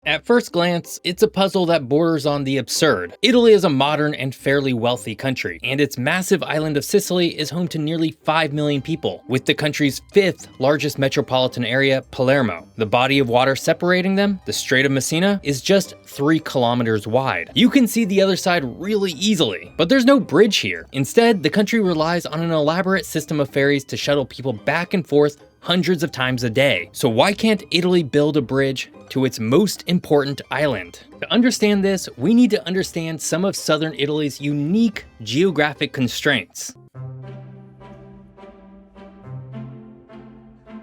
At first glance, it's a puzzle that borders on the absurd. Italy is a modern and fairly wealthy country, and its massive island of Sicily is home to nearly 5 million people, with the country's 5th largest metropolitan area, Palermo. The body of water separating them, the Strait of Messina, is just 3 kilometers wide. You can see the other side really easily, but there's no bridge here. Instead, the country relies on an elaborate system of ferries to shuttle people back and forth hundreds of times a day. So why can't Italy build a bridge to its most important island? To understand this, we need to understand some of southern Italy's unique geographic constraints.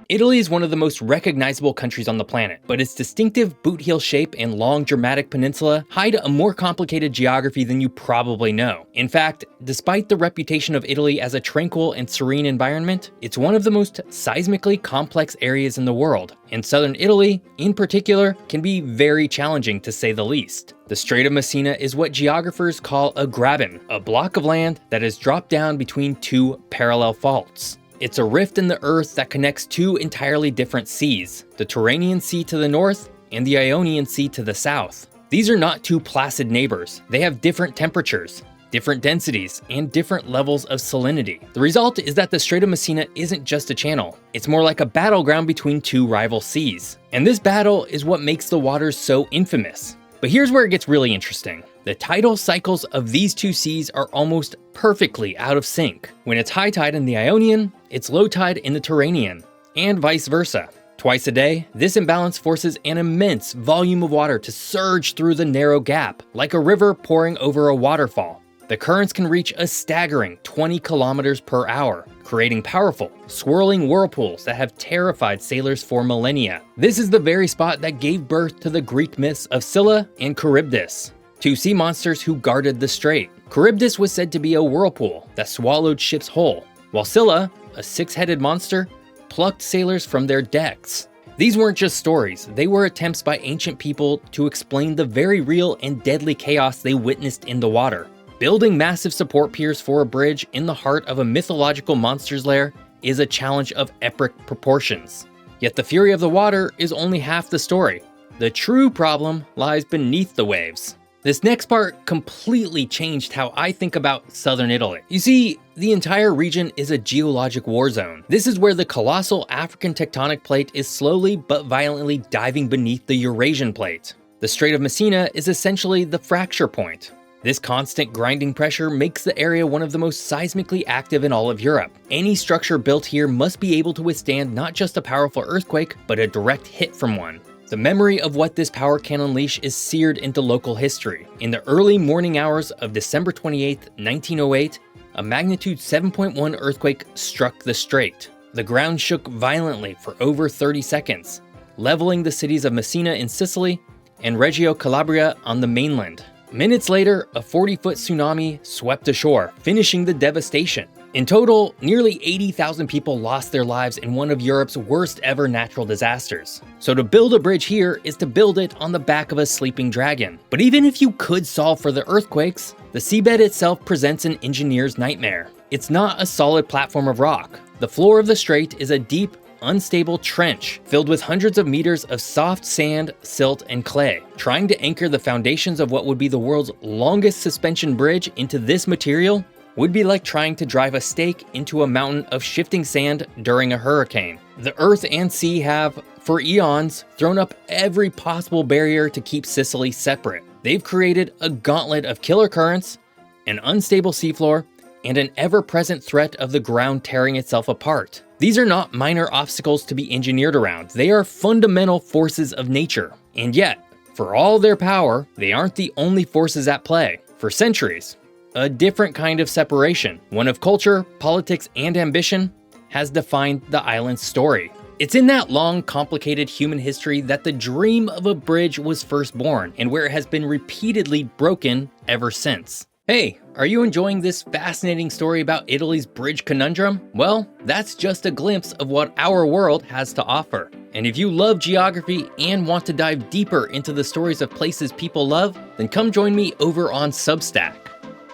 Italy is one of the most recognizable countries on the planet, but its distinctive boot-heel shape and long dramatic peninsula hide a more complicated geography than you probably know. In fact, despite the reputation of Italy as a tranquil and serene environment, it's one of the most seismically complex areas in the world, and southern Italy, in particular, can be very challenging to say the least. The Strait of Messina is what geographers call a graben, a block of land that is dropped down between 2 parallel faults. It's a rift in the earth that connects 2 entirely different seas, the Tyrrhenian Sea to the north and the Ionian Sea to the south. These are not 2 placid neighbors. They have different temperatures, different densities, and different levels of salinity. The result is that the Strait of Messina isn't just a channel. It's more like a battleground between 2 rival seas. And this battle is what makes the waters so infamous. But here's where it gets really interesting. The tidal cycles of these 2 seas are almost perfectly out of sync. When it's high tide in the Ionian, it's low tide in the Tyrrhenian, and vice versa. Twice a day, this imbalance forces an immense volume of water to surge through the narrow gap, like a river pouring over a waterfall. The currents can reach a staggering 20 kilometers per hour, creating powerful, swirling whirlpools that have terrified sailors for millennia. This is the very spot that gave birth to the Greek myths of Scylla and Charybdis, 2 sea monsters who guarded the strait. Charybdis was said to be a whirlpool that swallowed ships whole, while Scylla, a 6-headed monster, plucked sailors from their decks. These weren't just stories, they were attempts by ancient people to explain the very real and deadly chaos they witnessed in the water. Building massive support piers for a bridge in the heart of a mythological monster's lair is a challenge of epic proportions. Yet the fury of the water is only half the story. The true problem lies beneath the waves. This next part completely changed how I think about southern Italy. You see, the entire region is a geologic war zone. This is where the colossal African tectonic plate is slowly but violently diving beneath the Eurasian plate. The Strait of Messina is essentially the fracture point. This constant grinding pressure makes the area one of the most seismically active in all of Europe. Any structure built here must be able to withstand not just a powerful earthquake, but a direct hit from one. The memory of what this power can unleash is seared into local history. In the early morning hours of December 28, 1908, a magnitude 7.1 earthquake struck the strait. The ground shook violently for over 30 seconds, leveling the cities of Messina in Sicily and Reggio Calabria on the mainland. Minutes later, a 40-foot tsunami swept ashore, finishing the devastation. In total, nearly 80,000 people lost their lives in one of Europe's worst ever natural disasters. So to build a bridge here is to build it on the back of a sleeping dragon. But even if you could solve for the earthquakes, the seabed itself presents an engineer's nightmare. It's not a solid platform of rock. The floor of the strait is a deep, unstable trench filled with hundreds of meters of soft sand, silt, and clay. Trying to anchor the foundations of what would be the world's longest suspension bridge into this material would be like trying to drive a stake into a mountain of shifting sand during a hurricane. The earth and sea have, for eons, thrown up every possible barrier to keep Sicily separate. They've created a gauntlet of killer currents, an unstable seafloor, and an ever-present threat of the ground tearing itself apart. These are not minor obstacles to be engineered around. They are fundamental forces of nature. And yet, for all their power, they aren't the only forces at play. For centuries, a different kind of separation, one of culture, politics, and ambition, has defined the island's story. It's in that long, complicated human history that the dream of a bridge was first born, and where it has been repeatedly broken ever since. Hey, are you enjoying this fascinating story about Italy's bridge conundrum? Well, that's just a glimpse of what our world has to offer. And if you love geography and want to dive deeper into the stories of places people love, then come join me over on Substack.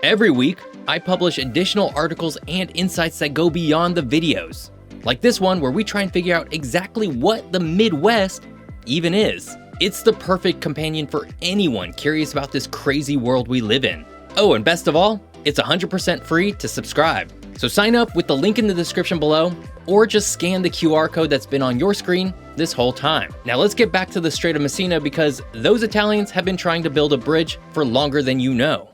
Every week, I publish additional articles and insights that go beyond the videos, like this one where we try and figure out exactly what the Midwest even is. It's the perfect companion for anyone curious about this crazy world we live in. Oh, and best of all, it's 100% free to subscribe. So sign up with the link in the description below, or just scan the QR code that's been on your screen this whole time. Now let's get back to the Strait of Messina, because those Italians have been trying to build a bridge for longer than you know.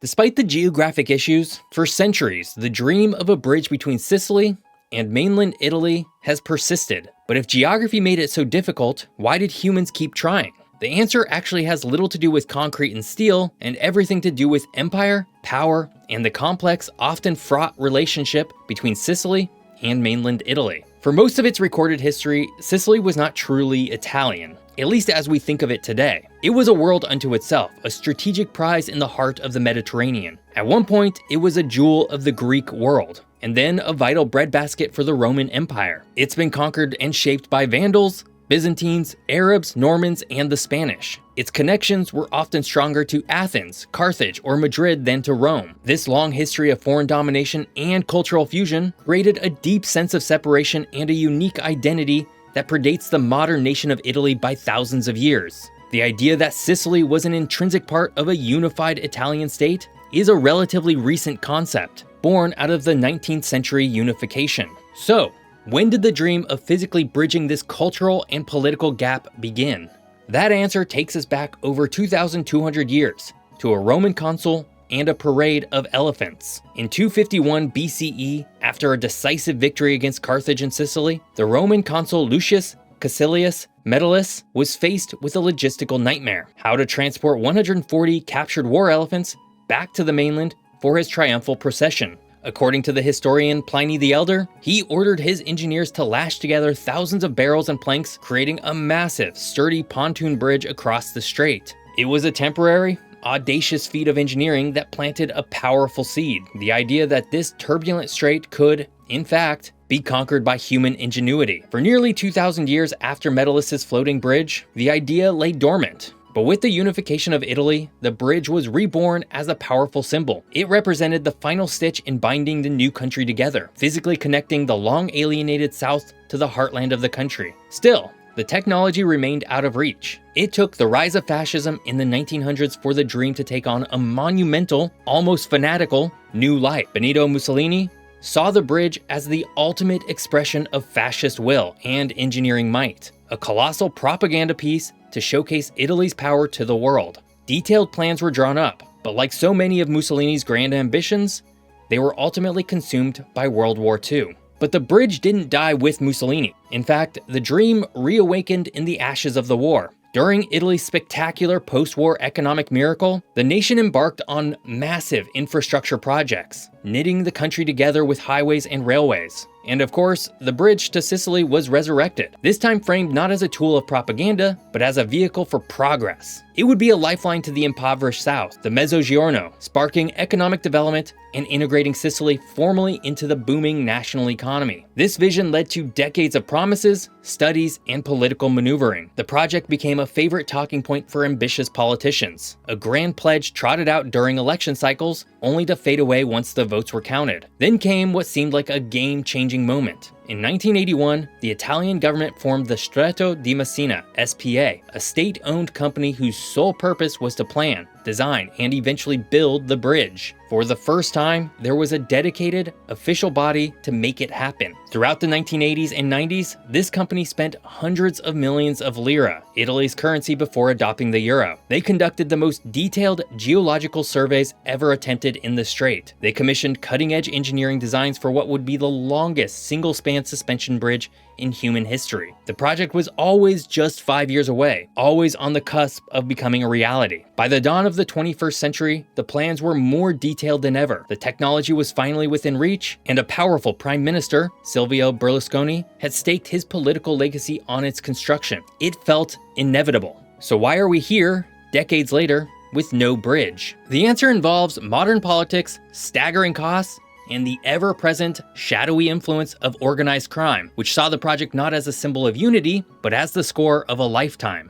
Despite the geographic issues, for centuries, the dream of a bridge between Sicily and mainland Italy has persisted. But if geography made it so difficult, why did humans keep trying? The answer actually has little to do with concrete and steel, and everything to do with empire, power, and the complex, often fraught relationship between Sicily and mainland Italy. For most of its recorded history, Sicily was not truly Italian, at least as we think of it today. It was a world unto itself, a strategic prize in the heart of the Mediterranean. At one point, it was a jewel of the Greek world, and then a vital breadbasket for the Roman Empire. It's been conquered and shaped by Vandals, Byzantines, Arabs, Normans, and the Spanish. Its connections were often stronger to Athens, Carthage, or Madrid than to Rome. This long history of foreign domination and cultural fusion created a deep sense of separation and a unique identity that predates the modern nation of Italy by thousands of years. The idea that Sicily was an intrinsic part of a unified Italian state is a relatively recent concept, born out of the 19th century unification. So, when did the dream of physically bridging this cultural and political gap begin? That answer takes us back over 2,200 years to a Roman consul and a parade of elephants. In 251 BCE, after a decisive victory against Carthage and Sicily, the Roman consul Lucius Caecilius Metellus was faced with a logistical nightmare: how to transport 140 captured war elephants back to the mainland for his triumphal procession. According to the historian Pliny the Elder, he ordered his engineers to lash together thousands of barrels and planks, creating a massive, sturdy pontoon bridge across the strait. It was a temporary, audacious feat of engineering that planted a powerful seed: the idea that this turbulent strait could, in fact, be conquered by human ingenuity. For nearly 2,000 years after Metellus' floating bridge, the idea lay dormant. But with the unification of Italy, the bridge was reborn as a powerful symbol. It represented the final stitch in binding the new country together, physically connecting the long alienated south to the heartland of the country. Still, the technology remained out of reach. It took the rise of fascism in the 1900s for the dream to take on a monumental, almost fanatical, new light. Benito Mussolini saw the bridge as the ultimate expression of fascist will and engineering might, a colossal propaganda piece to showcase Italy's power to the world. Detailed plans were drawn up, but like so many of Mussolini's grand ambitions, they were ultimately consumed by World War II. But the bridge didn't die with Mussolini. In fact, the dream reawakened in the ashes of the war. During Italy's spectacular post-war economic miracle, the nation embarked on massive infrastructure projects, knitting the country together with highways and railways. And of course, the bridge to Sicily was resurrected, this time framed not as a tool of propaganda, but as a vehicle for progress. It would be a lifeline to the impoverished south, the Mezzogiorno, sparking economic development and integrating Sicily formally into the booming national economy. This vision led to decades of promises, studies, and political maneuvering. The project became a favorite talking point for ambitious politicians, a grand pledge trotted out during election cycles, only to fade away once the votes were counted. Then came what seemed like a game-changing moment. In 1981, the Italian government formed the Strait of Messina, SPA, a state-owned company whose sole purpose was to plan, design, and eventually build the bridge. For the first time, there was a dedicated, official body to make it happen. Throughout the 1980s and 90s, this company spent hundreds of millions of lira, Italy's currency before adopting the euro. They conducted the most detailed geological surveys ever attempted in the strait. They commissioned cutting-edge engineering designs for what would be the longest single-span suspension bridge in human history. The project was always just 5 years away, always on the cusp of becoming a reality. By the dawn of the 21st century, the plans were more detailed than ever. The technology was finally within reach, and a powerful prime minister, Silvio Berlusconi, had staked his political legacy on its construction. It felt inevitable. So why are we here, decades later, with no bridge? The answer involves modern politics, staggering costs, and the ever-present shadowy influence of organized crime, which saw the project not as a symbol of unity, but as the score of a lifetime.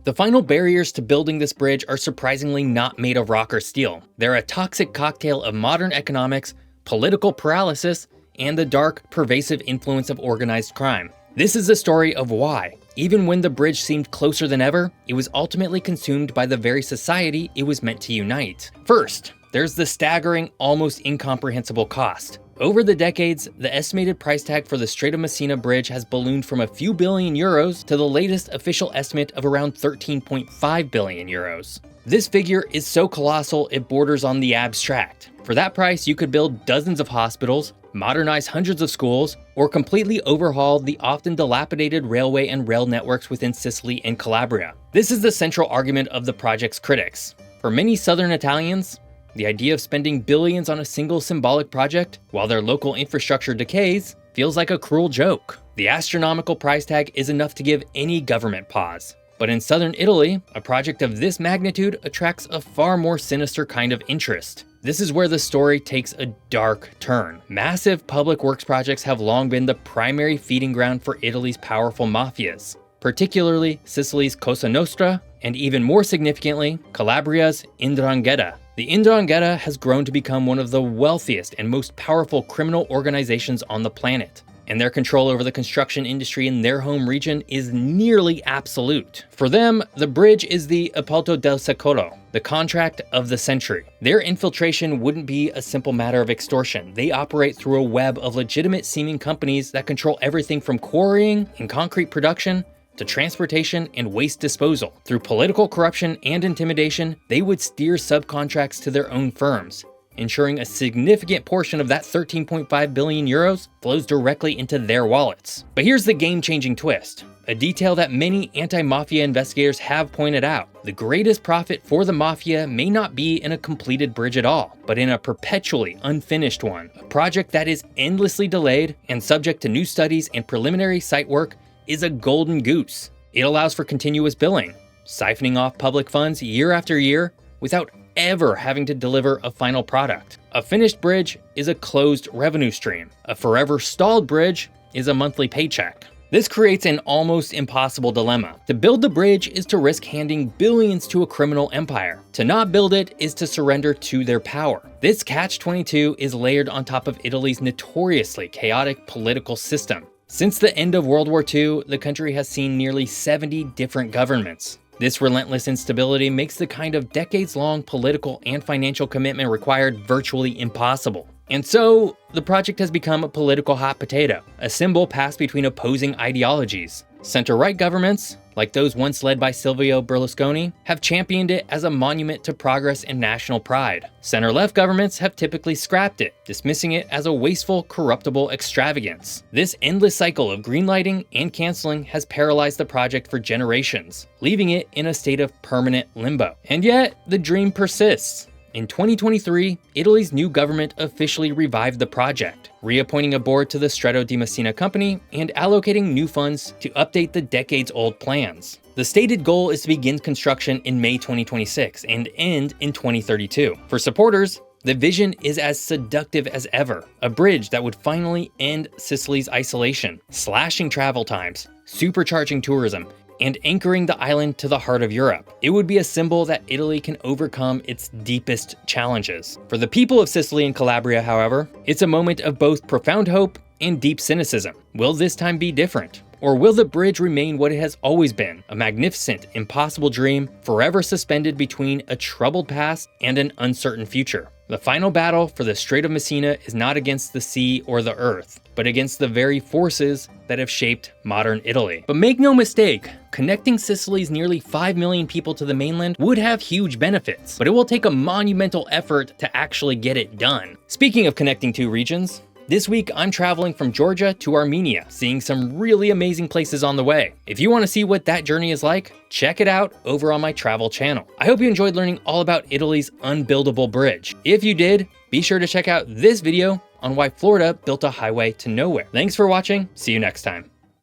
The final barriers to building this bridge are surprisingly not made of rock or steel. They're a toxic cocktail of modern economics, political paralysis, and the dark, pervasive influence of organized crime. This is the story of why, even when the bridge seemed closer than ever, it was ultimately consumed by the very society it was meant to unite. First, there's the staggering, almost incomprehensible cost. Over the decades, the estimated price tag for the Strait of Messina bridge has ballooned from a few billion euros to the latest official estimate of around 13.5 billion euros. This figure is so colossal it borders on the abstract. For that price, you could build dozens of hospitals, modernize hundreds of schools, or completely overhaul the often dilapidated railway and rail networks within Sicily and Calabria. This is the central argument of the project's critics. For many southern Italians, the idea of spending billions on a single symbolic project, while their local infrastructure decays, feels like a cruel joke. The astronomical price tag is enough to give any government pause. But in southern Italy, a project of this magnitude attracts a far more sinister kind of interest. This is where the story takes a dark turn. Massive public works projects have long been the primary feeding ground for Italy's powerful mafias, particularly Sicily's Cosa Nostra, and even more significantly, Calabria's 'Ndrangheta. The 'Ndrangheta has grown to become one of the wealthiest and most powerful criminal organizations on the planet, and their control over the construction industry in their home region is nearly absolute. For them, the bridge is the appalto del secolo, the contract of the century. Their infiltration wouldn't be a simple matter of extortion. They operate through a web of legitimate seeming companies that control everything from quarrying and concrete production to transportation and waste disposal. Through political corruption and intimidation, they would steer subcontracts to their own firms, ensuring a significant portion of that 13.5 billion euros flows directly into their wallets. But here's the game-changing twist, a detail that many anti-mafia investigators have pointed out. The greatest profit for the mafia may not be in a completed bridge at all, but in a perpetually unfinished one. A project that is endlessly delayed and subject to new studies and preliminary site work is a golden goose. It allows for continuous billing, siphoning off public funds year after year without ever having to deliver a final product. A finished bridge is a closed revenue stream. A forever stalled bridge is a monthly paycheck. This creates an almost impossible dilemma. To build the bridge is to risk handing billions to a criminal empire. To not build it is to surrender to their power. This catch-22 is layered on top of Italy's notoriously chaotic political system. Since the end of World War II, the country has seen nearly 70 different governments. This relentless instability makes the kind of decades-long political and financial commitment required virtually impossible. And so, the project has become a political hot potato, a symbol passed between opposing ideologies. Center-right governments, like those once led by Silvio Berlusconi, have championed it as a monument to progress and national pride. Center-left governments have typically scrapped it, dismissing it as a wasteful, corruptible extravagance. This endless cycle of greenlighting and canceling has paralyzed the project for generations, leaving it in a state of permanent limbo. And yet, the dream persists. In 2023, Italy's new government officially revived the project, reappointing a board to the Strait of Messina company and allocating new funds to update the decades-old plans. The stated goal is to begin construction in May 2026 and end in 2032. For supporters, the vision is as seductive as ever, a bridge that would finally end Sicily's isolation, slashing travel times, supercharging tourism, and anchoring the island to the heart of Europe. It would be a symbol that Italy can overcome its deepest challenges. For the people of Sicily and Calabria, however, it's a moment of both profound hope and deep cynicism. Will this time be different? Or will the bridge remain what it has always been, a magnificent, impossible dream, forever suspended between a troubled past and an uncertain future? The final battle for the Strait of Messina is not against the sea or the earth, but against the very forces that have shaped modern Italy. But make no mistake, connecting Sicily's nearly 5 million people to the mainland would have huge benefits, but it will take a monumental effort to actually get it done. Speaking of connecting two regions, this week, I'm traveling from Georgia to Armenia, seeing some really amazing places on the way. If you want to see what that journey is like, check it out over on my travel channel. I hope you enjoyed learning all about Italy's unbuildable bridge. If you did, be sure to check out this video on why Florida built a highway to nowhere. Thanks for watching. See you next time.